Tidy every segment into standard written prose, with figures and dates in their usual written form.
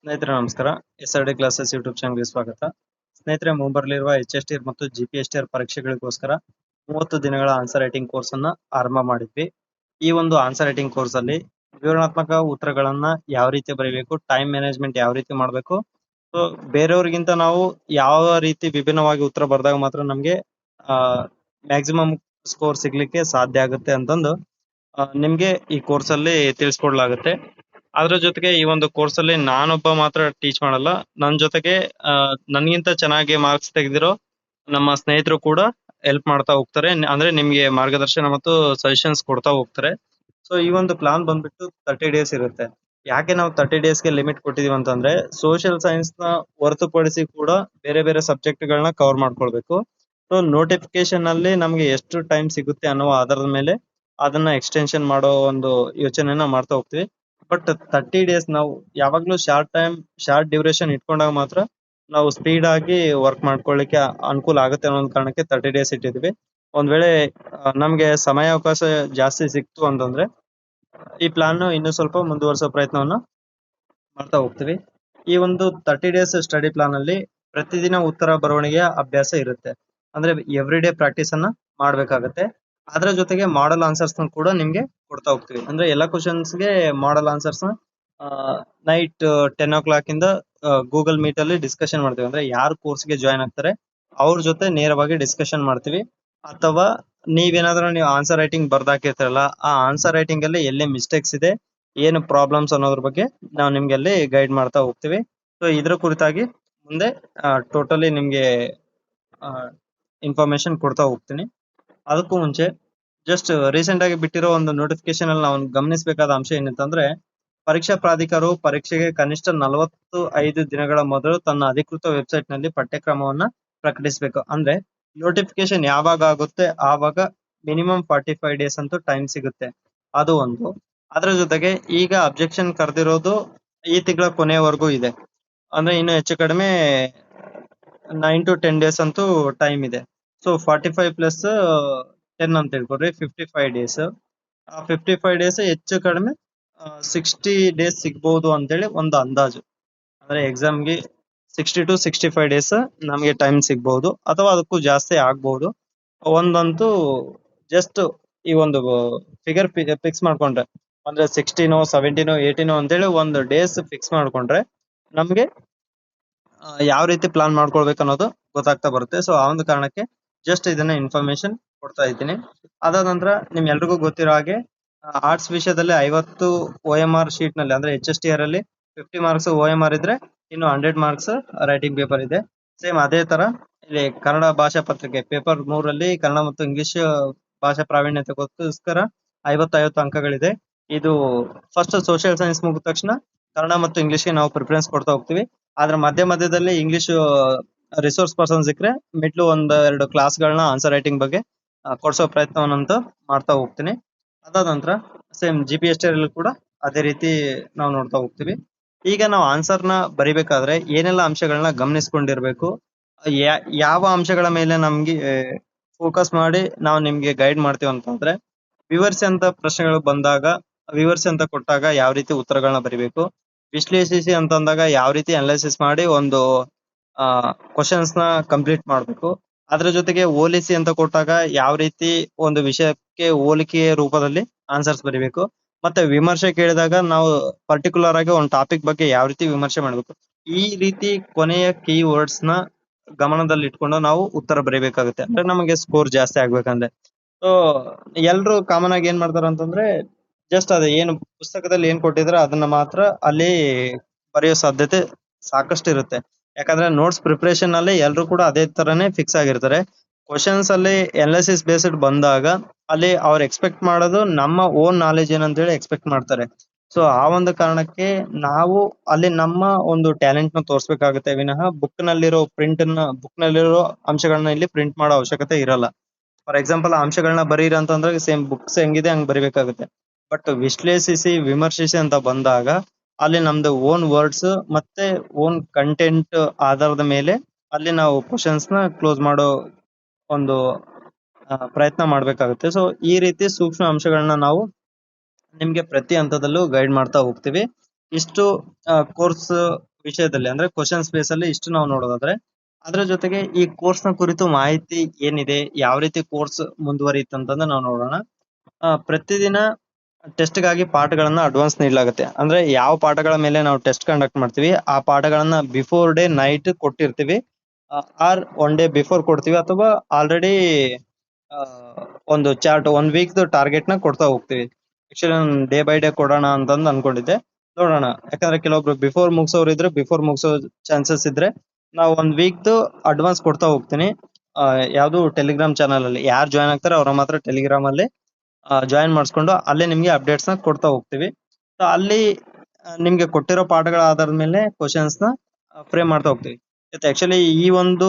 ಸ್ನೇಹಿತರೆ ನಮಸ್ಕಾರ. SRD classes YouTube ಚಾನಲ್ಗೆ ಸ್ವಾಗತ. ಸ್ನೇಹಿತರೆ, ಮುಂಬರಲಿರುವ HSTR ಮತ್ತು GPSTR ಪರೀಕ್ಷೆಗಳಿಗೋಸ್ಕರ 30 ದಿನಗಳ ಆನ್ಸರ್ ರೈಟಿಂಗ್ ಕೋರ್ಸ್ ಅನ್ನ ಆರಂಭ ಮಾಡಿದ್ವಿ. ಈ ಒಂದು ಆನ್ಸರ್ ರೈಟಿಂಗ್ ಕೋರ್ಸ್ ಅಲ್ಲಿ ವಿವರಣಾತ್ಮಕ ಉತ್ತರಗಳನ್ನ ಯಾವ ರೀತಿ ಬರೀಬೇಕು, ಟೈಮ್ ಮ್ಯಾನೇಜ್ಮೆಂಟ್ ಯಾವ ರೀತಿ ಮಾಡಬೇಕು, ಸೊ ಬೇರೆಯವ್ರಿಗಿಂತ ನಾವು ಯಾವ ರೀತಿ ವಿಭಿನ್ನವಾಗಿ ಉತ್ತರ ಬರೆದಾಗ ಮಾತ್ರ ನಮ್ಗೆ ಮ್ಯಾಕ್ಸಿಮಮ್ ಸ್ಕೋರ್ ಸಿಗ್ಲಿಕ್ಕೆ ಸಾಧ್ಯ ಆಗುತ್ತೆ ಅಂತಂದು ನಿಮ್ಗೆ ಈ ಕೋರ್ಸ್ ಅಲ್ಲಿ ತಿಳಿಸ್ಕೊಡ್ಲಾಗುತ್ತೆ. ಅದ್ರ ಜೊತೆಗೆ ಈ ಒಂದು ಕೋರ್ಸ್ ಅಲ್ಲಿ ನಾನೊಬ್ಬ ಮಾತ್ರ ಟೀಚ್ ಮಾಡಲ್ಲ, ನನ್ ಜೊತೆಗೆ ನನ್ಗಿಂತ ಚೆನ್ನಾಗಿ ಮಾರ್ಕ್ಸ್ ತೆಗೆದಿರೋ ನಮ್ಮ ಸ್ನೇಹಿತರು ಕೂಡ ಹೆಲ್ಪ್ ಮಾಡ್ತಾ ಹೋಗ್ತಾರೆ. ಅಂದ್ರೆ ನಿಮ್ಗೆ ಮಾರ್ಗದರ್ಶನ ಮತ್ತು ಸಜೆಷನ್ಸ್ ಕೊಡ್ತಾ ಹೋಗ್ತಾರೆ. ಸೊ ಈ ಒಂದು ಪ್ಲಾನ್ ಬಂದ್ಬಿಟ್ಟು 30 ಡೇಸ್ ಇರುತ್ತೆ. ಯಾಕೆ ನಾವು 30 ಡೇಸ್ಗೆ ಲಿಮಿಟ್ ಕೊಟ್ಟಿದೀವಿ ಅಂತಂದ್ರೆ, ಸೋಷಿಯಲ್ ಸೈನ್ಸ್ ನ ಹೊರತುಪಡಿಸಿ ಕೂಡ ಬೇರೆ ಬೇರೆ ಸಬ್ಜೆಕ್ಟ್ ಗಳನ್ನ ಕವರ್ ಮಾಡ್ಕೊಳ್ಬೇಕು. ಸೊ ನೋಟಿಫಿಕೇಶನ್ ಅಲ್ಲಿ ನಮ್ಗೆ ಎಷ್ಟು ಟೈಮ್ ಸಿಗುತ್ತೆ ಅನ್ನೋ ಆಧಾರದ ಮೇಲೆ ಅದನ್ನ ಎಕ್ಸ್ಟೆನ್ಷನ್ ಮಾಡೋ ಒಂದು ಯೋಚನೆನ ಮಾಡ್ತಾ ಹೋಗ್ತೀವಿ. ಬಟ್ 30 ಡೇಸ್ ನಾವು ಯಾವಾಗ್ಲೂ ಶಾರ್ಟ್ ಡ್ಯೂರೇಷನ್ ಇಟ್ಕೊಂಡಾಗ ಮಾತ್ರ ನಾವು ಸ್ಪೀಡ್ ಆಗಿ ವರ್ಕ್ ಮಾಡ್ಕೊಳ್ಳಿಕ್ಕೆ ಅನುಕೂಲ ಆಗುತ್ತೆ ಅನ್ನೋ ಒಂದು ಕಾರಣಕ್ಕೆ 30 ಡೇಸ್ ಇಟ್ಟಿದ್ವಿ. ಒಂದ್ ವೇಳೆ ನಮ್ಗೆ ಸಮಯಾವಕಾಶ ಜಾಸ್ತಿ ಸಿಕ್ತು ಅಂತಂದ್ರೆ ಈ ಪ್ಲಾನ್ ಇನ್ನೂ ಸ್ವಲ್ಪ ಮುಂದುವರಿಸೋ ಪ್ರಯತ್ನವನ್ನ ಮಾಡ್ತಾ ಹೋಗ್ತೀವಿ. ಈ ಒಂದು 30 ಡೇಸ್ ಸ್ಟಡಿ ಪ್ಲಾನ್ ಅಲ್ಲಿ ಪ್ರತಿದಿನ ಉತ್ತರ ಬರವಣಿಗೆಯ ಅಭ್ಯಾಸ ಇರುತ್ತೆ. ಅಂದ್ರೆ ಎವ್ರಿ ಡೇ ಪ್ರಾಕ್ಟೀಸ್ ಅನ್ನ ಮಾಡ್ಬೇಕಾಗತ್ತೆ. ಅದ್ರ ಜೊತೆಗೆ ಮಾಡಲ್ ಆನ್ಸರ್ಸ್ ಕೂಡ ನಿಮ್ಗೆ ಕೊಡ್ತಾ ಹೋಗ್ತೀವಿ. ಅಂದ್ರೆ ಎಲ್ಲಾ ಕ್ವಶನ್ಸ್ ಗೆ ಮಾಡಲ್ ಆನ್ಸರ್ಸ್ ನೈಟ್ 10 o'clock ಇಂದ ಗೂಗಲ್ ಮೀಟ್ ಅಲ್ಲಿ ಡಿಸ್ಕಷನ್ ಮಾಡ್ತೀವಿ. ಅಂದ್ರೆ ಯಾರು ಕೋರ್ಸ್ ಗೆ ಜಾಯ್ನ್ ಆಗ್ತಾರೆ ಅವ್ರ ಜೊತೆ ನೇರವಾಗಿ ಡಿಸ್ಕಷನ್ ಮಾಡ್ತೀವಿ. ಅಥವಾ ನೀವು ಆನ್ಸರ್ ರೈಟಿಂಗ್ ಬರ್ದಾಕಿರ್ತಾರಲ್ಲ, ಆ ಆನ್ಸರ್ ರೈಟಿಂಗ್ ಅಲ್ಲಿ ಎಲ್ಲಿ ಮಿಸ್ಟೇಕ್ಸ್ ಇದೆ, ಏನು ಪ್ರಾಬ್ಲಮ್ಸ್ ಅನ್ನೋದ್ರ ಬಗ್ಗೆ ನಾವು ನಿಮ್ಗೆ ಅಲ್ಲಿ ಗೈಡ್ ಮಾಡ್ತಾ ಹೋಗ್ತೀವಿ. ಸೊ ಇದ್ರ ಕುರಿತಾಗಿ ಮುಂದೆ ಟೋಟಲಿ ನಿಮ್ಗೆ ಇನ್ಫಾರ್ಮೇಶನ್ ಕೊಡ್ತಾ ಹೋಗ್ತೀನಿ. ಅದಕ್ಕೂ ಮುಂಚೆ ಜಸ್ಟ್ ರೀಸೆಂಟ್ ಆಗಿ ಬಿಟ್ಟಿರೋ ಒಂದು ನೋಟಿಫಿಕೇಶನ್ ಅಲ್ಲಿ ನಾವು ಗಮನಿಸಬೇಕಾದ ಅಂಶ ಏನಂತಂದ್ರೆ, ಪರೀಕ್ಷಾ ಪ್ರಾಧಿಕಾರವು ಪರೀಕ್ಷೆಗೆ ಕನಿಷ್ಠ 45 ದಿನಗಳ ಮೊದಲು ತನ್ನ ಅಧಿಕೃತ ವೆಬ್ಸೈಟ್ ನಲ್ಲಿ ಪಠ್ಯಕ್ರಮವನ್ನ ಪ್ರಕಟಿಸಬೇಕು. ಅಂದ್ರೆ ನೋಟಿಫಿಕೇಶನ್ ಯಾವಾಗ ಆಗುತ್ತೆ ಆವಾಗ ಮಿನಿಮಮ್ 45 ಡೇಸ್ ಅಂತೂ ಟೈಮ್ ಸಿಗುತ್ತೆ. ಅದು ಒಂದು. ಅದ್ರ ಜೊತೆಗೆ ಈಗ ಅಬ್ಜೆಕ್ಷನ್ ಕರೆದಿರೋದು ಈ ತಿಂಗಳ ಕೊನೆಯವರೆಗೂ ಇದೆ. ಅಂದ್ರೆ ಇನ್ನು ಹೆಚ್ಚು ಕಡಿಮೆ 9 to 10 ಡೇಸ್ ಅಂತೂ ಟೈಮ್ ಇದೆ. ಸೊ 45 ಪ್ಲಸ್ 10 ಅಂತ ಹೇಳ್ಕೊಡ್ರಿ, 55 ಡೇಸ್. ಆ 55 ಡೇಸ್ ಹೆಚ್ಚು ಕಡಿಮೆ 60 ಡೇಸ್ ಸಿಗ್ಬಹುದು ಅಂತೇಳಿ ಒಂದು ಅಂದಾಜು. ಅಂದ್ರೆ ಎಕ್ಸಾಮ್ಗೆ 60 to 65 ಡೇಸ್ ನಮಗೆ ಟೈಮ್ ಸಿಗ್ಬಹುದು, ಅಥವಾ ಅದಕ್ಕೂ ಜಾಸ್ತಿ ಆಗ್ಬಹುದು. ಒಂದಂತೂ ಜಸ್ಟ್ ಈ ಒಂದು ಫಿಗರ್ ಫಿಕ್ಸ್ ಮಾಡ್ಕೊಂಡ್ರೆ, ಅಂದ್ರೆ 16 17 18 ಅಂತೇಳಿ ಒಂದು ಡೇಸ್ ಫಿಕ್ಸ್ ಮಾಡ್ಕೊಂಡ್ರೆ ನಮ್ಗೆ ಯಾವ ರೀತಿ ಪ್ಲಾನ್ ಮಾಡ್ಕೊಳ್ಬೇಕು ಅನ್ನೋದು ಗೊತ್ತಾಗ್ತಾ ಬರುತ್ತೆ. ಸೊ ಆ ಒಂದು ಕಾರಣಕ್ಕೆ ಜಸ್ಟ್ ಇದನ್ನ ಇನ್ಫಾರ್ಮೇಶನ್ ಕೊಡ್ತಾ ಇದ್ದೀನಿ. ಅದಾದ ನಂತರ ನಿಮ್ ಎಲ್ರಿಗೂ ಗೊತ್ತಿರೋ ಹಾಗೆ ಆರ್ಟ್ಸ್ ವಿಷಯದಲ್ಲಿ 50 OMR ಶೀಟ್ ನಲ್ಲಿ, ಅಂದ್ರೆ HSTR ಅಲ್ಲಿ 50 ಮಾರ್ಕ್ಸ್ OMR ಇದ್ರೆ ಇನ್ನು 100 ಮಾರ್ಕ್ಸ್ ರೈಟಿಂಗ್ ಪೇಪರ್ ಇದೆ. ಸೇಮ್ ಅದೇ ತರ ಇಲ್ಲಿ ಕನ್ನಡ ಭಾಷಾ ಪತ್ರಿಕೆ ಪೇಪರ್ 3 ಕನ್ನಡ ಮತ್ತು ಇಂಗ್ಲಿಷ್ ಭಾಷಾ ಪ್ರಾವೀಣ್ಯತೆಗೋಸ್ಕರ 50 ಅಂಕಗಳಿದೆ. ಇದು ಫಸ್ಟ್ ಸೋಷಿಯಲ್ ಸೈನ್ಸ್ ಮುಗಿದ ತಕ್ಷಣ ಕನ್ನಡ ಮತ್ತು ಇಂಗ್ಲಿಷ್ಗೆ ನಾವು ಪ್ರಿಫರೆನ್ಸ್ ಕೊಡ್ತಾ ಹೋಗ್ತೀವಿ. ಆದ್ರೆ ಮಧ್ಯದಲ್ಲಿ ಇಂಗ್ಲಿಷ್ ರಿಸೋರ್ಸ್ ಪರ್ಸನ್ ಸಿಕ್ಕರೆ ಮಿಡ್ಲು 1-2 ಕ್ಲಾಸ್ಗಳನ್ನ ಆನ್ಸರ್ ರೈಟಿಂಗ್ ಬಗ್ಗೆ ಕೊಡ್ಸೋ ಪ್ರಯತ್ನವನ್ನಂತೂ ಮಾಡ್ತಾ ಹೋಗ್ತೀನಿ. ಅದಾದ ನಂತರ ಸೇಮ್ GPSTR ಕೂಡ ಅದೇ ರೀತಿ ನಾವು ನೋಡ್ತಾ ಹೋಗ್ತೀವಿ. ಈಗ ನಾವು ಆನ್ಸರ್ ನ ಬರಿಬೇಕಾದ್ರೆ ಏನೆಲ್ಲ ಅಂಶಗಳನ್ನ ಗಮನಿಸ್ಕೊಂಡಿರ್ಬೇಕು, ಯಾವ ಅಂಶಗಳ ಮೇಲೆ ನಮ್ಗೆ ಫೋಕಸ್ ಮಾಡಿ ನಾವು ನಿಮ್ಗೆ ಗೈಡ್ ಮಾಡ್ತೀವಿ ಅಂತಂದ್ರೆ, ವಿವರಿಸಿ ಅಂತ ಪ್ರಶ್ನೆಗಳು ಬಂದಾಗ, ವಿವರಿಸಿ ಅಂತ ಕೊಟ್ಟಾಗ ಯಾವ ರೀತಿ ಉತ್ತರಗಳನ್ನ ಬರಿಬೇಕು, ವಿಶ್ಲೇಷಿಸಿ ಅಂತಂದಾಗ ಯಾವ ರೀತಿ ಅನಾಲಿಸಿಸ್ ಮಾಡಿ ಒಂದು ಕ್ವಶನ್ಸ್ ನ ಕಂಪ್ಲೀಟ್ ಮಾಡ್ಬೇಕು. ಅದ್ರ ಜೊತೆಗೆ ಹೋಲಿಸಿ ಅಂತ ಕೊಟ್ಟಾಗ ಯಾವ ರೀತಿ ಒಂದು ವಿಷಯಕ್ಕೆ ಹೋಲಿಕೆಯ ರೂಪದಲ್ಲಿ ಆನ್ಸರ್ಸ್ ಬರಿಬೇಕು. ಮತ್ತೆ ವಿಮರ್ಶೆ ಕೇಳಿದಾಗ ನಾವು ಪರ್ಟಿಕ್ಯುಲರ್ ಆಗಿ ಒಂದು ಟಾಪಿಕ್ ಬಗ್ಗೆ ಯಾವ ರೀತಿ ವಿಮರ್ಶೆ ಮಾಡ್ಬೇಕು, ಈ ರೀತಿ ಕೊನೆಯ ಕೀ ವರ್ಡ್ಸ್ ನ ಗಮನದಲ್ಲಿ ಇಟ್ಕೊಂಡು ನಾವು ಉತ್ತರ ಬರೀಬೇಕಾಗುತ್ತೆ. ಅಂದ್ರೆ ನಮಗೆ ಸ್ಕೋರ್ ಜಾಸ್ತಿ ಆಗ್ಬೇಕಂದ್ರೆ. ಸೊ ಎಲ್ರು ಕಾಮನ್ ಆಗಿ ಏನ್ ಮಾಡ್ತಾರ ಅಂತಂದ್ರೆ, ಜಸ್ಟ್ ಅದೇ ಏನು ಪುಸ್ತಕದಲ್ಲಿ ಏನ್ ಕೊಟ್ಟಿದ್ರೆ ಅದನ್ನ ಮಾತ್ರ ಅಲ್ಲಿ ಬರೆಯೋ ಸಾಧ್ಯತೆ ಸಾಕಷ್ಟು ಇರುತ್ತೆ. ಯಾಕಂದ್ರೆ ನೋಟ್ಸ್ ಪ್ರಿಪರೇಷನ್ ಅಲ್ಲಿ ಎಲ್ರು ಕೂಡ ಅದೇ ತರನೇ ಫಿಕ್ಸ್ ಆಗಿರ್ತಾರೆ. ಕ್ವಶನ್ಸ್ ಅಲ್ಲಿ ಅನಾಲಿಸಿಸ್ ಬೇಸ್ಡ್ ಬಂದಾಗ ಅಲ್ಲಿ ಅವ್ರು ಎಕ್ಸ್ಪೆಕ್ಟ್ ಮಾಡೋದು ನಮ್ಮ ಓನ್ ನಾಲೆಜ್ ಏನಂತ ಹೇಳಿ ಎಕ್ಸ್ಪೆಕ್ಟ್ ಮಾಡ್ತಾರೆ. ಸೊ ಆ ಒಂದು ಕಾರಣಕ್ಕೆ ನಾವು ಅಲ್ಲಿ ನಮ್ಮ ಒಂದು ಟ್ಯಾಲೆಂಟ್ ನ ತೋರ್ಸ್ಬೇಕಾಗುತ್ತೆ ವಿನಃ ಬುಕ್ ನಲ್ಲಿರೋ ಅಂಶಗಳನ್ನ ಇಲ್ಲಿ ಪ್ರಿಂಟ್ ಮಾಡೋ ಅವಶ್ಯಕತೆ ಇರಲ್ಲ. ಫಾರ್ ಎಕ್ಸಾಂಪಲ್ ಅಂಶಗಳನ್ನ ಬರೀರಿ ಅಂತಂದ್ರೆ ಸೇಮ್ ಬುಕ್ಸ್ ಹೆಂಗಿದೆ ಹಂಗ್ ಬರಿಬೇಕಾಗುತ್ತೆ. ಬಟ್ ವಿಶ್ಲೇಷಿಸಿ ವಿಮರ್ಶಿಸಿ ಅಂತ ಬಂದಾಗ ಅಲ್ಲಿ ನಮ್ದು ಓನ್ ವರ್ಡ್ಸ್ ಮತ್ತೆ ಓನ್ ಕಂಟೆಂಟ್ ಆಧಾರದ ಮೇಲೆ ಅಲ್ಲಿ ನಾವು ಕ್ವಶನ್ಸ್ ನ ಕ್ಲೋಸ್ ಮಾಡೋ ಒಂದು ಪ್ರಯತ್ನ ಮಾಡ್ಬೇಕಾಗುತ್ತೆ. ಸೊ ಈ ರೀತಿ ಸೂಕ್ಷ್ಮ ಅಂಶಗಳನ್ನ ನಾವು ನಿಮ್ಗೆ ಪ್ರತಿ ಹಂತದಲ್ಲೂ ಗೈಡ್ ಮಾಡ್ತಾ ಹೋಗ್ತೀವಿ. ಇಷ್ಟು ಕೋರ್ಸ್ ವಿಷಯದಲ್ಲಿ ಅಂದ್ರೆ ಕ್ವಶನ್ ಸ್ಪೇಸ್ ಅಲ್ಲಿ ಇಷ್ಟು ನಾವು ನೋಡೋದಾದ್ರೆ, ಅದರ ಜೊತೆಗೆ ಈ ಕೋರ್ಸ್ ನ ಕುರಿತು ಮಾಹಿತಿ ಏನಿದೆ, ಯಾವ ರೀತಿ ಕೋರ್ಸ್ ಮುಂದುವರಿಯುತ್ತೆ ಅಂತಂದ್ರೆ ನಾವು ನೋಡೋಣ. ಪ್ರತಿದಿನ ಟೆಸ್ಟ್ ಗಾಗಿ ಪಾಠಗಳನ್ನ ಅಡ್ವಾನ್ಸ್ ನೀಡಲಾಗುತ್ತೆ. ಅಂದ್ರೆ ಯಾವ ಪಾಠಗಳ ಮೇಲೆ ನಾವು ಟೆಸ್ಟ್ ಕಂಡಕ್ಟ್ ಮಾಡ್ತೀವಿ ಆ ಪಾಠಗಳನ್ನ ಬಿಫೋರ್ ಡೇ ನೈಟ್ ಕೊಟ್ಟಿರ್ತೀವಿ, ಆರ್ ಒನ್ ಡೇ ಬಿಫೋರ್ ಕೊಡ್ತೀವಿ, ಅಥವಾ ಆಲ್ರೆಡಿ ಒಂದು ಚಾರ್ಟ್ 1 ವೀಕ್ ಟಾರ್ಗೆಟ್ ನ ಕೊಡ್ತಾ ಹೋಗ್ತೀವಿ. ಆಕ್ಚುಲಿ ನಾನು ಡೇ ಬೈ ಡೇ ಕೊಡೋಣ ಅಂತಂದು ಅನ್ಕೊಂಡಿದ್ದೆ. ನೋಡೋಣ, ಯಾಕಂದ್ರೆ ಕೆಲವೊಬ್ರು ಬಿಫೋರ್ ಮುಗಿಸೋರು ಇದ್ರೆ ಬಿಫೋರ್ ಮುಗಿಸೋ ಚಾನ್ಸಸ್ ಇದ್ರೆ ನಾವು 1 ವೀಕ್ ಅಡ್ವಾನ್ಸ್ ಕೊಡ್ತಾ ಹೋಗ್ತೀನಿ. ಯಾವ್ದು ಟೆಲಿಗ್ರಾಮ್ ಚಾನಲ್ ಅಲ್ಲಿ ಯಾರು ಜಾಯ್ನ್ ಆಗ್ತಾರೆ ಅವ್ರ ಮಾತ್ರ ಟೆಲಿಗ್ರಾಮ್ ಅಲ್ಲಿ ಜಾಯಿನ್ ಮಾಡಿಸ್ಕೊಂಡು ಅಲ್ಲೇ ನಿಮ್ಗೆ ಅಪ್ಡೇಟ್ಸ್ ನ ಕೊಡ್ತಾ ಹೋಗ್ತೀವಿ. ಸೊ ಅಲ್ಲಿ ನಿಮ್ಗೆ ಕೊಟ್ಟಿರೋ ಪಾಠಗಳ ಆಧಾರದ ಮೇಲೆ ಕ್ವಶನ್ಸ್ ನ ಫ್ರೇಮ್ ಮಾಡ್ತಾ ಹೋಗ್ತೀವಿ. ಆಕ್ಚುಲಿ ಈ ಒಂದು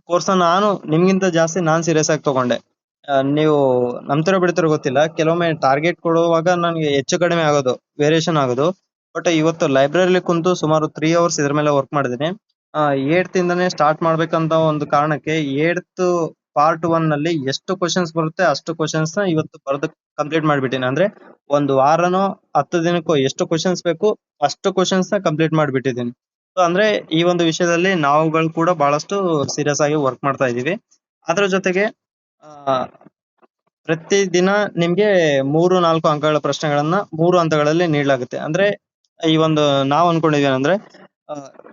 ಕೋರ್ಸ್ ನಾನು ನಿಮ್ಗಿಂತ ಜಾಸ್ತಿ ನಾನ್ ಸೀರಿಯಸ್ ಆಗಿ ತಗೊಂಡೆ. ನೀವು ನಂಬ್ತಿರೋ ಬಿಡ್ತಿರೋ ಗೊತ್ತಿಲ್ಲ, ಕೆಲವೊಮ್ಮೆ ಟಾರ್ಗೆಟ್ ಕೊಡುವಾಗ ನನಗೆ ಹೆಚ್ಚು ಕಡಿಮೆ ಆಗೋದು, ವೇರಿಯೇಷನ್ ಆಗೋದು. ಬಟ್ ಇವತ್ತು ಲೈಬ್ರರಿಲಿ ಕುಂತು ಸುಮಾರು 3 ಅವರ್ಸ್ ಇದ್ರ ಮೇಲೆ ವರ್ಕ್ ಮಾಡಿದ್ದೀನಿ. 8th ಇಂದಾನೇ ಸ್ಟಾರ್ಟ್ ಮಾಡ್ಬೇಕಂತ ಒಂದು ಕಾರಣಕ್ಕೆ 8th part 1 ನಲ್ಲಿ ಎಷ್ಟು ಕ್ವಶನ್ಸ್ ಬರುತ್ತೆ ಅಷ್ಟು ಕ್ವಶನ್ಸ್ ನ ಇವತ್ತು ಬರೆದು ಕಂಪ್ಲೀಟ್ ಮಾಡ್ಬಿಟ್ಟಿನಿ. ಅಂದ್ರೆ ಒಂದು ವಾರನೋ 10 ದಿನಕ್ಕೋ ಎಷ್ಟು ಕ್ವಶನ್ಸ್ ಬೇಕು ಅಷ್ಟು ಕ್ವಶನ್ಸ್ ನ ಕಂಪ್ಲೀಟ್ ಮಾಡ್ಬಿಟ್ಟಿದ್ದೀನಿ. ಸೊ ಅಂದ್ರೆ ಈ ಒಂದು ವಿಷಯದಲ್ಲಿ ನಾವುಗಳು ಕೂಡ ಬಹಳಷ್ಟು ಸೀರಿಯಸ್ ಆಗಿ ವರ್ಕ್ ಮಾಡ್ತಾ ಇದೀವಿ. ಅದ್ರ ಜೊತೆಗೆ ಆ ಪ್ರತಿ ದಿನ ನಿಮ್ಗೆ 3-4 ಅಂಕಗಳ ಪ್ರಶ್ನೆಗಳನ್ನ 3 ಹಂತಗಳಲ್ಲಿ ನೀಡಲಾಗುತ್ತೆ. ಅಂದ್ರೆ ಈ ಒಂದು ನಾವ್ ಅನ್ಕೊಂಡಿದ್ವಿ ಅಂದ್ರೆ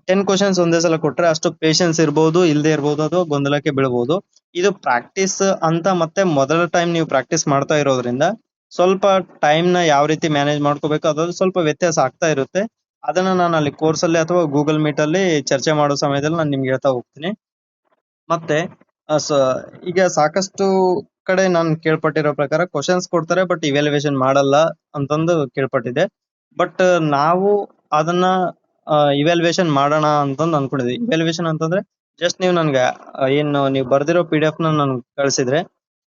10 ಕ್ವಶನ್ಸ್ ಒಂದೇ ಸಲ ಕೊಟ್ರೆ ಅಷ್ಟು ಪೇಶನ್ಸ್ ಇರ್ಬೋದು, ಇಲ್ಲದೆ ಇರ್ಬೋದು, ಅಥವಾ ಗೊಂದಲಕ್ಕೆ ಬೀಳ್ಬೋದು. ಇದು ಪ್ರಾಕ್ಟೀಸ್ ಅಂತ ಮತ್ತೆ ಮೊದಲ ಟೈಮ್ ನೀವು ಪ್ರಾಕ್ಟೀಸ್ ಮಾಡ್ತಾ ಇರೋದ್ರಿಂದ ಸ್ವಲ್ಪ ಟೈಮ್ ನ ಯಾವ ರೀತಿ ಮ್ಯಾನೇಜ್ ಮಾಡ್ಕೋಬೇಕು ಅದ್ರಲ್ಲಿ ಸ್ವಲ್ಪ ವ್ಯತ್ಯಾಸ ಆಗ್ತಾ ಇರುತ್ತೆ. ಅದನ್ನ ನಾನು ಅಲ್ಲಿ ಕೋರ್ಸ್ ಅಲ್ಲಿ ಅಥವಾ ಗೂಗಲ್ ಮೀಟ್ ಅಲ್ಲಿ ಚರ್ಚೆ ಮಾಡೋ ಸಮಯದಲ್ಲಿ ನಾನು ನಿಮ್ಗೆ ಹೇಳ್ತಾ ಹೋಗ್ತೀನಿ. ಮತ್ತೆ ಈಗ ಸಾಕಷ್ಟು ಕಡೆ ನಾನು ಕೇಳ್ಪಟ್ಟಿರೋ ಪ್ರಕಾರ ಕ್ವಶನ್ಸ್ ಕೊಡ್ತಾರೆ ಬಟ್ ಇವ್ಯಾಲ್ಯೂಯೇಷನ್ ಮಾಡಲ್ಲ ಅಂತಂದು ಕೇಳ್ಪಟ್ಟಿದೆ. ಬಟ್ ನಾವು ಅದನ್ನ ಇವ್ಯಾಲ್ಯೂಯೇಷನ್ ಮಾಡೋಣ ಅಂತಂದು ಅನ್ಕೊಂಡಿದ್ವಿ. ಇವ್ಯಾಲ್ಯೂಯೇಷನ್ ಅಂತಂದ್ರೆ ಜಸ್ಟ್ ನೀವು ನನ್ಗೆ ಏನು ನೀವು ಬರ್ದಿರೋ PDF ನ ನನ್ಗೆ ಕಳಿಸಿದ್ರೆ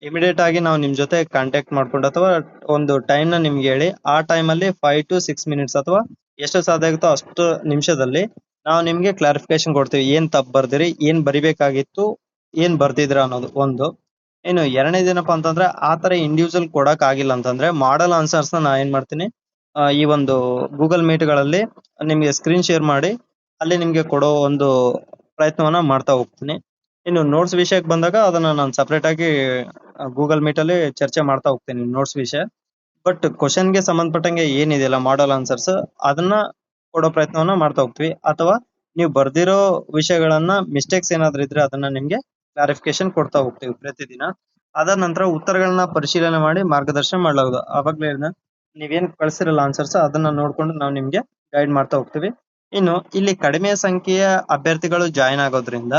ಇಮಿಡಿಯೇಟ್ ಆಗಿ ನಾವು ನಿಮ್ ಜೊತೆ ಕಾಂಟ್ಯಾಕ್ಟ್ ಮಾಡ್ಕೊಂಡು ಅಥವಾ ಒಂದು ಟೈಮ್ ನ ನಿಮ್ಗೆ ಹೇಳಿ ಆ ಟೈಮ್ ಅಲ್ಲಿ 5 to 6 minutes ಅಥವಾ ಎಷ್ಟು ಸಾಧ್ಯ ಆಗುತ್ತೋ ಅಷ್ಟು ನಿಮಿಷದಲ್ಲಿ ನಾವು ನಿಮ್ಗೆ ಕ್ಲಾರಿಫಿಕೇಶನ್ ಕೊಡ್ತೀವಿ. ಏನ್ ತಪ್ಪು ಬರ್ದಿರಿ, ಏನ್ ಬರಿಬೇಕಾಗಿತ್ತು, ಏನ್ ಬರ್ದಿದ್ರ ಅನ್ನೋದು ಒಂದು. ಇನ್ನು ಎರಡನೇದೇನಪ್ಪಾ ಅಂತಂದ್ರೆ ಆ ತರ ಇಂಡಿವಿಜುವಲ್ ಕೊಡಕ್ ಆಗಿಲ್ಲ ಅಂತಂದ್ರೆ ಮಾಡಲ್ ಆನ್ಸರ್ಸ್ ನಾ ಏನ್ ಮಾಡ್ತೀನಿ, ಈ ಒಂದು ಗೂಗಲ್ ಮೀಟ್ ಗಳಲ್ಲಿ ನಿಮ್ಗೆ ಸ್ಕ್ರೀನ್ ಶೇರ್ ಮಾಡಿ ಅಲ್ಲಿ ನಿಮ್ಗೆ ಕೊಡೋ ಒಂದು ಪ್ರಯತ್ನವನ್ನ ಮಾಡ್ತಾ ಹೋಗ್ತೀನಿ. ಇನ್ನು ನೋಟ್ಸ್ ವಿಷಯಕ್ಕೆ ಬಂದಾಗ ಅದನ್ನ ನಾನು ಸಪರೇಟ್ ಆಗಿ ಗೂಗಲ್ ಮೀಟ್ ಅಲ್ಲಿ ಚರ್ಚೆ ಮಾಡ್ತಾ ಹೋಗ್ತೀನಿ ನೋಟ್ಸ್ ವಿಷಯ. ಬಟ್ ಕ್ವಶನ್ ಗೆ ಸಂಬಂಧಪಟ್ಟಂಗೆ ಏನಿದೆಯಲ್ಲ ಮಾಡಲ್ ಆನ್ಸರ್ಸ್ ಅದನ್ನ ಕೊಡೋ ಪ್ರಯತ್ನವನ್ನ ಮಾಡ್ತಾ ಹೋಗ್ತೀವಿ. ಅಥವಾ ನೀವು ಬರ್ದಿರೋ ವಿಷಯಗಳನ್ನ ಮಿಸ್ಟೇಕ್ಸ್ ಏನಾದ್ರು ಇದ್ರೆ ಅದನ್ನ ನಿಮ್ಗೆ ಕ್ಲಾರಿಫಿಕೇಶನ್ ಕೊಡ್ತಾ ಹೋಗ್ತೀವಿ ಪ್ರತಿದಿನ. ಅದಾದ ನಂತರ ಉತ್ತರಗಳನ್ನ ಪರಿಶೀಲನೆ ಮಾಡಿ ಮಾರ್ಗದರ್ಶನ ಮಾಡಲಾಗುವುದು. ಅವಾಗ್ಲೇ ನೀವೇನ್ ಕಳ್ಸಿರಲ್ಲ ಆನ್ಸರ್ಸ್ ಅದನ್ನ ನೋಡ್ಕೊಂಡು ನಾವು ನಿಮ್ಗೆ ಗೈಡ್ ಮಾಡ್ತಾ ಹೋಗ್ತೀವಿ. ಇನ್ನು ಇಲ್ಲಿ ಕಡಿಮೆ ಸಂಖ್ಯೆಯ ಅಭ್ಯರ್ಥಿಗಳು ಜಾಯಿನ್ ಆಗೋದ್ರಿಂದ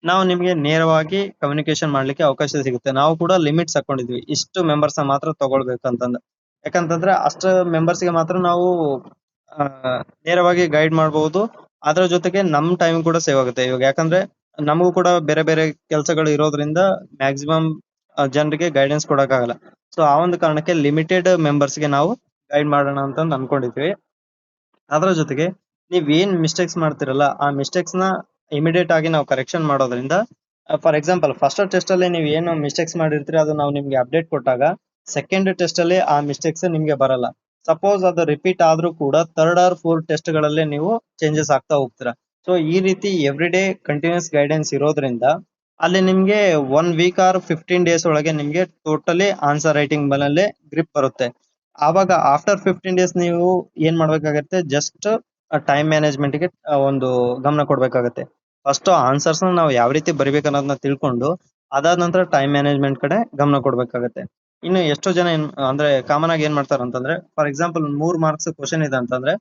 ನಾವು ನಿಮ್ಗೆ ನೇರವಾಗಿ ಕಮ್ಯುನಿಕೇಶನ್ ಮಾಡ್ಲಿಕ್ಕೆ ಅವಕಾಶ ಸಿಗುತ್ತೆ. ನಾವು ಕೂಡ ಲಿಮಿಟ್ಸ್ ಹಾಕೊಂಡಿದ್ವಿ, ಇಷ್ಟು ಮೆಂಬರ್ಸ್ ಮಾತ್ರ ತಗೊಳ್ಬೇಕು ಅಂತಂದು. ಯಾಕಂತಂದ್ರೆ ಅಷ್ಟು ಮೆಂಬರ್ಸ್ ಗೆ ಮಾತ್ರ ನಾವು ಆ, ನೇರವಾಗಿ ಗೈಡ್ ಮಾಡಬಹುದು. ಅದ್ರ ಜೊತೆಗೆ ನಮ್ ಟೈಮ್ ಕೂಡ ಸೇವ್ ಆಗುತ್ತೆ. ಇವಾಗ ಯಾಕಂದ್ರೆ ನಮಗೂ ಕೂಡ ಬೇರೆ ಬೇರೆ ಕೆಲಸಗಳು ಇರೋದ್ರಿಂದ ಮ್ಯಾಕ್ಸಿಮಮ್ ಜನರಿಗೆ ಗೈಡೆನ್ಸ್ ಕೊಡಕ್ಕಾಗಲ್ಲ. ಸೊ ಆ ಒಂದು ಕಾರಣಕ್ಕೆ ಲಿಮಿಟೆಡ್ ಮೆಂಬರ್ಸ್ ಗೆ ನಾವು ಗೈಡ್ ಮಾಡೋಣ ಅಂತ ಅನ್ಕೊಂಡಿದ್ವಿ. ಅದರ ಜೊತೆಗೆ ನೀವ್ ಏನ್ ಮಿಸ್ಟೇಕ್ಸ್ ಮಾಡ್ತಿರಲ್ಲ ಆ ಮಿಸ್ಟೇಕ್ಸ್ ನ ಇಮಿಡಿಯೇಟ್ ಆಗಿ ನಾವು ಕರೆಕ್ಷನ್ ಮಾಡೋದ್ರಿಂದ, ಫಾರ್ ಎಕ್ಸಾಂಪಲ್ ಫಸ್ಟ್ ಟೆಸ್ಟ್ ಅಲ್ಲಿ ನೀವು ಏನು ಮಿಸ್ಟೇಕ್ಸ್ ಮಾಡಿರ್ತೀರಿ ಅದು ನಾವು ನಿಮ್ಗೆ ಅಪ್ಡೇಟ್ ಕೊಟ್ಟಾಗ ಸೆಕೆಂಡ್ ಟೆಸ್ಟ್ ಅಲ್ಲಿ ಆ ಮಿಸ್ಟೇಕ್ಸ್ ನಿಮ್ಗೆ ಬರಲ್ಲ. ಸಪೋಸ್ ಅದು ರಿಪೀಟ್ ಆದ್ರೂ ಕೂಡ 3rd or 4th ಟೆಸ್ಟ್ ಗಳಲ್ಲಿ ನೀವು ಚೇಂಜಸ್ ಆಗ್ತಾ ಹೋಗ್ತೀರಾ. ಸೊ ಈ ರೀತಿ ಎವ್ರಿ ಡೇ ಕಂಟಿನ್ಯೂಸ್ ಗೈಡೆನ್ಸ್ ಇರೋದ್ರಿಂದ ಅಲ್ಲಿ ನಿಮ್ಗೆ 1 week or 15 days ಒಳಗೆ ನಿಮ್ಗೆ ಟೋಟಲಿ ಆನ್ಸರ್ ರೈಟಿಂಗ್ ಮೇಲೆ ಗ್ರಿಪ್ ಬರುತ್ತೆ. ಆವಾಗ ಆಫ್ಟರ್ 15 days ನೀವು ಏನ್ ಮಾಡ್ಬೇಕಾಗತ್ತೆ, ಜಸ್ಟ್ ಟೈಮ್ ಮ್ಯಾನೇಜ್ಮೆಂಟ್ ಗೆ ಒಂದು ಗಮನ ಕೊಡ್ಬೇಕಾಗತ್ತೆ. ಫಸ್ಟ್ ಆನ್ಸರ್ಸ್ ನಾವು ಯಾವ ರೀತಿ ಬರಿಬೇಕು ಅನ್ನೋದನ್ನ ತಿಳ್ಕೊಂಡು ಅದಾದ ನಂತರ ಟೈಮ್ ಮ್ಯಾನೇಜ್ಮೆಂಟ್ ಕಡೆ ಗಮನ ಕೊಡ್ಬೇಕಾಗತ್ತೆ. ಇನ್ನು ಎಷ್ಟೋ ಜನ ಅಂದ್ರೆ ಕಾಮನ್ ಆಗಿ ಏನ್ ಮಾಡ್ತಾರೆ ಅಂತಂದ್ರೆ, ಫಾರ್ ಎಕ್ಸಾಂಪಲ್ 3 marks ಕ್ವಶನ್ ಇದೆ ಅಂತಂದ್ರೆ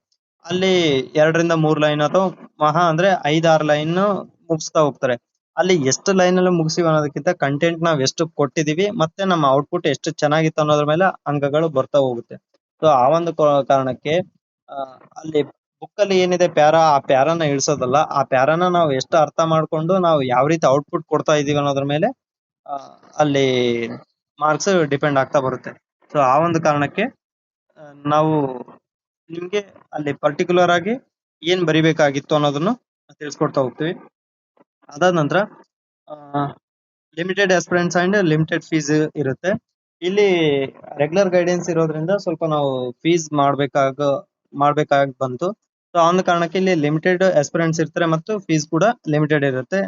ಅಲ್ಲಿ 2 ರಿಂದ 3 ಲೈನ್ ಅಥವಾ ಮಹಾ ಅಂದ್ರೆ 5-6 ಲೈನ್ ಮುಗಿಸ್ತಾ ಹೋಗ್ತಾರೆ. ಅಲ್ಲಿ ಎಷ್ಟು ಲೈನ್ ಅಲ್ಲಿ ಮುಗಿಸಿವಿ ಅನ್ನೋದಕ್ಕಿಂತ ಕಂಟೆಂಟ್ ನಾವ್ ಎಷ್ಟು ಕೊಟ್ಟಿದೀವಿ ಮತ್ತೆ ನಮ್ಮ ಔಟ್ಪುಟ್ ಎಷ್ಟು ಚೆನ್ನಾಗಿತ್ತು ಅನ್ನೋದ್ರ ಮೇಲೆ ಅಂಕಗಳು ಬರ್ತಾ ಹೋಗುತ್ತೆ. ಸೊ ಆ ಒಂದು ಕಾರಣಕ್ಕೆ ಅಲ್ಲಿ ಬುಕ್ ಅಲ್ಲಿ ಏನಿದೆ ಪ್ಯಾರಾ ಆ ಪ್ಯಾರಾನ ಇಳಿಸೋದಲ್ಲ, ಆ ಪ್ಯಾರಾನ ನಾವು ಎಷ್ಟು ಅರ್ಥ ಮಾಡ್ಕೊಂಡು ನಾವು ಯಾವ ರೀತಿ ಔಟ್ಪುಟ್ ಕೊಡ್ತಾ ಇದೀವಿ ಅನ್ನೋದ್ರ ಮೇಲೆ ಆ, ಅಲ್ಲಿ ಮಾರ್ಕ್ಸ್ ಡಿಪೆಂಡ್ ಆಗ್ತಾ ಬರುತ್ತೆ. ಸೊ ಆ ಒಂದು ಕಾರಣಕ್ಕೆ ನಾವು ನಿಮ್ಗೆ ಅಲ್ಲಿ ಪರ್ಟಿಕ್ಯುಲರ್ ಆಗಿ ಏನ್ ಬರಿಬೇಕಾಗಿತ್ತು ಅನ್ನೋದನ್ನು ತಿಳಿಸ್ಕೊಡ್ತಾ ಹೋಗ್ತೀವಿ. ಅದಾದ ನಂತರ limited aspirants and limited fees ಇರುತ್ತೆ. ಇಲ್ಲಿ ರೆಗ್ಯುಲರ್ ಗೈಡೆನ್ಸ್ ಇರೋದ್ರಿಂದ ಸ್ವಲ್ಪ ನಾವು ಫೀಸ್ ಮಾಡ್ಬೇಕಾಗಿ ಬಂತು. ಸೊ ಆ ಒಂದು ಕಾರಣಕ್ಕೆ ಇಲ್ಲಿ ಲಿಮಿಟೆಡ್ ಆಸ್ಪಿರೆಂಟ್ಸ್ ಇರ್ತಾರೆ ಮತ್ತು ಫೀಸ್ ಕೂಡ ಲಿಮಿಟೆಡ್ ಇರುತ್ತೆ.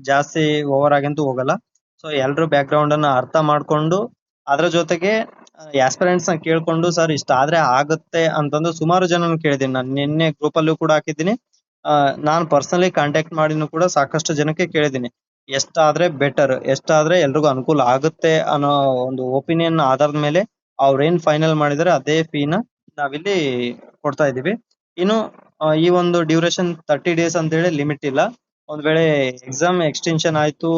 ಜಾಸ್ತಿ ಓವರ್ ಆಗಂತೂ ಹೋಗಲ್ಲ. ಸೊ ಎಲ್ರು ಬ್ಯಾಕ್ ಗ್ರೌಂಡ್ ಅನ್ನ ಅರ್ಥ ಮಾಡ್ಕೊಂಡು ಅದ್ರ ಜೊತೆಗೆ ಆಸ್ಪಿರೆಂಟ್ಸ್ ನ ಕೇಳ್ಕೊಂಡು ಸರ್ ಇಷ್ಟ ಆದ್ರೆ ಆಗುತ್ತೆ ಅಂತಂದು ಸುಮಾರು ಜನನು ಕೇಳಿದೀನಿ. ನಾನು ನಿನ್ನೆ ಗ್ರೂಪ್ ಅಲ್ಲೂ ಕೂಡ ಹಾಕಿದ್ದೀನಿ. ನಾನು ಪರ್ಸನಲಿ ಕಾಂಟ್ಯಾಕ್ಟ್ ಮಾಡಿನೂ ಕೂಡ ಸಾಕಷ್ಟು ಜನಕ್ಕೆ ಕೇಳಿದ್ದೀನಿ. ಎಷ್ಟಾದ್ರೆ ಬೆಟರ್, ಎಷ್ಟಾದ್ರೆ ಎಲ್ರಿಗೂ ಅನುಕೂಲ ಆಗುತ್ತೆ ಅನ್ನೋ ಒಂದು ಒಪಿನಿಯನ್ ಆಧಾರದ ಮೇಲೆ ಅವ್ರೇನ್ ಫೈನಲ್ ಮಾಡಿದಾರೆ ಅದೇ ಫೀನ ನಾವಿಲ್ಲಿ ಕೊಡ್ತಾ ಇದೀವಿ. ಇನ್ನು ಈ ಒಂದು ಡ್ಯೂರೇಷನ್ 30 ಡೇಸ್ ಅಂತ ಹೇಳಿ ಲಿಮಿಟ್ ಇಲ್ಲ. ಒಂದ್ ವೇಳೆ ಎಕ್ಸಾಮ್ ಎಕ್ಸ್ಟೆನ್ಷನ್ ಆಯ್ತು,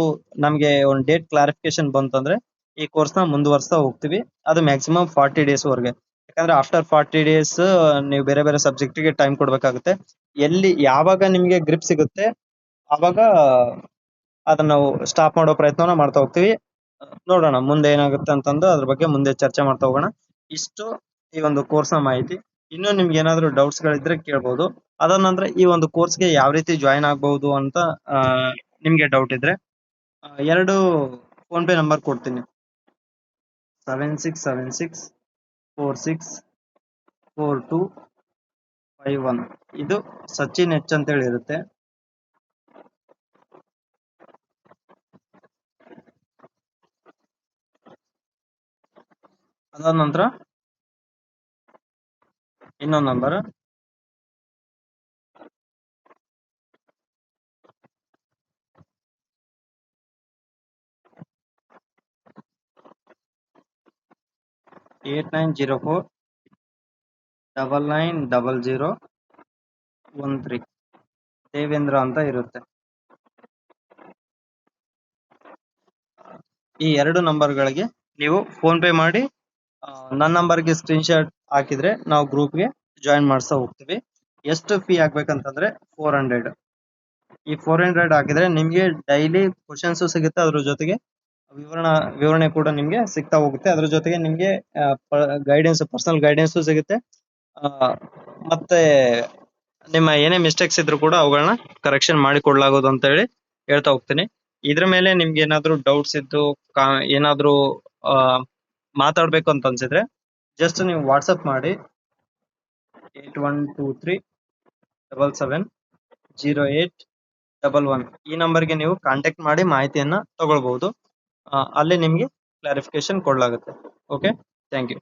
ನಮ್ಗೆ ಒಂದು ಡೇಟ್ ಕ್ಲಾರಿಫಿಕೇಶನ್ ಬಂತಂದ್ರೆ ಈ ಕೋರ್ಸ್ ನ ಮುಂದುವರಿಸ್ತಾ ಹೋಗ್ತೀವಿ. ಅದು ಮ್ಯಾಕ್ಸಿಮಮ್ 40 ಡೇಸ್ ವರೆಗೆ. ಯಾಕಂದ್ರೆ ಆಫ್ಟರ್ 40 ಡೇಸ್ ನೀವು ಬೇರೆ ಬೇರೆ ಸಬ್ಜೆಕ್ಟ್ ಗೆ ಟೈಮ್ ಕೊಡ್ಬೇಕಾಗುತ್ತೆ. ಎಲ್ಲಿ ಯಾವಾಗ ನಿಮ್ಗೆ ಗ್ರಿಪ್ ಸಿಗುತ್ತೆ ಅವಾಗ ಅದನ್ನ ನಾವು ಸ್ಟಾಪ್ ಮಾಡೋ ಪ್ರಯತ್ನವನ್ನ ಮಾಡ್ತಾ ಹೋಗ್ತೀವಿ. ನೋಡೋಣ ಮುಂದೆ ಏನಾಗುತ್ತೆ ಅಂತಂದು ಅದ್ರ ಬಗ್ಗೆ ಮುಂದೆ ಚರ್ಚೆ ಮಾಡ್ತಾ ಹೋಗೋಣ. ಇಷ್ಟು ಈ ಒಂದು ಕೋರ್ಸ್ ನ ಮಾಹಿತಿ. ಇನ್ನು ನಿಮ್ಗೆ ಏನಾದ್ರು ಡೌಟ್ಸ್ ಗಳಿದ್ರೆ ಕೇಳ್ಬೋದು. ಅದಾದ ನಂತರ ಈ ಒಂದು ಕೋರ್ಸ್ ಗೆ ಯಾವ ರೀತಿ ಜಾಯಿನ್ ಆಗ್ಬಹುದು ಅಂತ ನಿಮ್ಗೆ ಡೌಟ್ ಇದ್ರೆ 2 ಫೋನ್ ಪೇ ನಂಬರ್ ಕೊಡ್ತೀನಿ. 7676464251. ಇದು ಸಚಿನ್ ಎಚ್ ಅಂತ ಹೇಳಿ ಇರುತ್ತೆ. ಅದಾದ ನಂತರ ಇನ್ನೊಂದು ನಂಬರ್ 8904990013 ದೇವೇಂದ್ರ ಅಂತ ಇರುತ್ತೆ. ಈ 2 ನಂಬರ್ಗಳಿಗೆ ನೀವು ಫೋನ್ ಪೇ ಮಾಡಿ ನನ್ನ ನಂಬರ್ಗೆ ಸ್ಕ್ರೀನ್ ಶಾಟ್ ಹಾಕಿದ್ರೆ ನಾವು ಗ್ರೂಪ್ಗೆ ಜಾಯಿನ್ ಮಾಡಿಸ್ತಾ ಹೋಗ್ತೀವಿ. ಎಷ್ಟು ಫೀ ಆಗ್ಬೇಕಂತಂದ್ರೆ 400. ಈ 400 ಹಾಕಿದ್ರೆ ನಿಮ್ಗೆ ಡೈಲಿ ಕ್ವಶನ್ಸ್ ಸಿಗುತ್ತೆ. ಅದ್ರ ಜೊತೆಗೆ ವಿವರಣೆ ಕೂಡ ನಿಮ್ಗೆ ಸಿಗ್ತಾ ಹೋಗುತ್ತೆ. ಅದ್ರ ಜೊತೆಗೆ ನಿಮ್ಗೆ ಗೈಡೆನ್ಸ್, ಪರ್ಸನಲ್ ಗೈಡೆನ್ಸ್ ಸಿಗುತ್ತೆ. ಮತ್ತೆ ನಿಮ್ಮ ಏನೇ ಮಿಸ್ಟೇಕ್ಸ್ ಇದ್ರು ಕೂಡ ಅವುಗಳನ್ನ ಕರೆಕ್ಷನ್ ಮಾಡಿ ಕೊಡ್ಲಾಗೋದು ಅಂತ ಹೇಳಿ ಹೇಳ್ತಾ ಹೋಗ್ತೀನಿ. ಇದ್ರ ಮೇಲೆ ನಿಮ್ಗೆ ಏನಾದ್ರು ಡೌಟ್ಸ್ ಇದ್ದು ಏನಾದ್ರು ಮಾತಾಡ್ಬೇಕು ಅಂತ ಅನ್ಸಿದ್ರೆ ಜಸ್ಟ್ ನೀವು ವಾಟ್ಸಪ್ ಮಾಡಿ 8123770811 ಈ ನಂಬರ್ಗೆ ನೀವು ಕಾಂಟ್ಯಾಕ್ಟ್ ಮಾಡಿ ಮಾಹಿತಿಯನ್ನ ತಗೊಳ್ಬಹುದು. ಅಲ್ಲಿ ನಿಮ್ಗೆ ಕ್ಲಾರಿಫಿಕೇಶನ್ ಕೊಡ್ಲಾಗುತ್ತೆ. Okay, thank you.